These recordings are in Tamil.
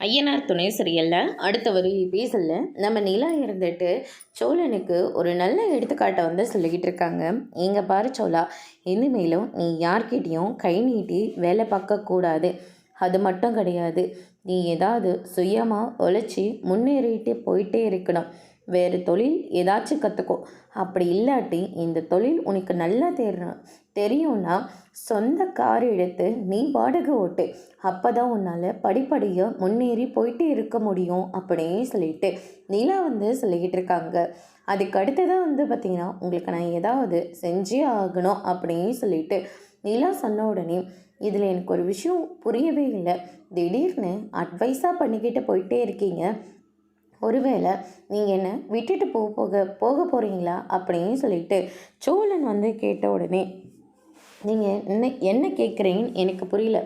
ஐயனார் துணை சீரியலில் அடுத்த ஒரு எபிசோடில் நம்ம நிலா இருந்துட்டு சோழனுக்கு ஒரு நல்ல எடுத்துக்காட்டை வந்து சொல்லிக்கிட்டு இருக்காங்க. இங்கே பாரு சோழா, இனிமேலும் நீ யார்கிட்டையும் கை நீட்டி வேலை பார்க்கக்கூடாது. அது மட்டும் கிடையாது, நீ ஏதாவது சுயமாக உழைச்சி முன்னேறிட்டு போயிட்டே இருக்கணும். வேறு தொழில் ஏதாச்சும் கற்றுக்கோ. அப்படி இல்லாட்டி இந்த தொழில் உனக்கு நல்லா தெரியும்னா சொந்த கார் எடுத்து நீ வாடகை ஓட்டு. அப்போ தான் உன்னால் படிப்படியாக முன்னேறி போயிட்டே இருக்க முடியும் அப்படின்னு சொல்லிட்டு நிலா வந்து சொல்லிக்கிட்டு இருக்காங்க. அதுக்கு அடுத்ததான் வந்து பார்த்திங்கன்னா, உங்களுக்கு நான் ஏதாவது செஞ்சே ஆகணும் அப்படின்னு சொல்லிட்டு நிலா சொன்ன உடனே, இதில் எனக்கு ஒரு விஷயம் புரியவே இல்லை. திடீர்னு அட்வைஸாக பண்ணிக்கிட்டு போயிட்டே இருக்கீங்க. ஒருவேளை நீங்கள் என்ன விட்டுட்டு போக போகிறீங்களா அப்படின்னு சொல்லிட்டு சோழன் வந்து கேட்ட உடனே, நீங்கள் என்ன கேட்குறீங்கன்னு எனக்கு புரியல.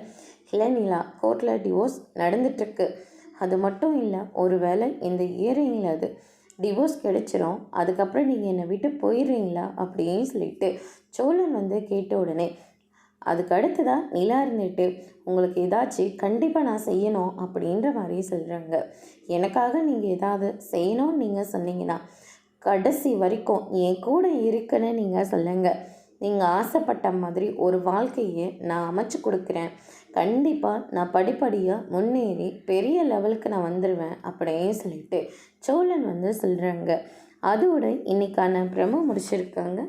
இல்லை நிலா, கோர்ட்டில் டிவோர்ஸ் நடந்துட்டுருக்கு. அது மட்டும் இல்லை, ஒருவேளை இந்த இயரிங்கில் அது டிவோர்ஸ் கிடைச்சிரும். அதுக்கப்புறம் நீங்கள் என்னை விட்டு போயிடுறீங்களா அப்படின்னு சொல்லிட்டு சோழன் வந்து கேட்ட உடனே, அதுக்கு அடுத்ததாக நிலா இருந்துட்டு, உங்களுக்கு ஏதாச்சும் கண்டிப்பாக நான் செய்யணும் அப்படின்ற மாதிரி சொல்கிறாங்க. எனக்காக நீங்கள் ஏதாவது செய்யணும்னு நீங்கள் சொன்னீங்கன்னா கடைசி வரைக்கும் என் கூட இருக்குன்னு நீங்கள் சொல்லுங்கள். நீங்கள் ஆசைப்பட்ட மாதிரி ஒரு வாழ்க்கையை நான் அமைச்சு கொடுக்குறேன். கண்டிப்பாக நான் படிப்படியாக முன்னேறி பெரிய லெவலுக்கு நான் வந்துடுவேன் அப்படின்னு சொல்லிட்டு சோழன் வந்து சொல்கிறாங்க. அதோட இன்னைக்கான பிரமோ முடிச்சிருக்காங்க.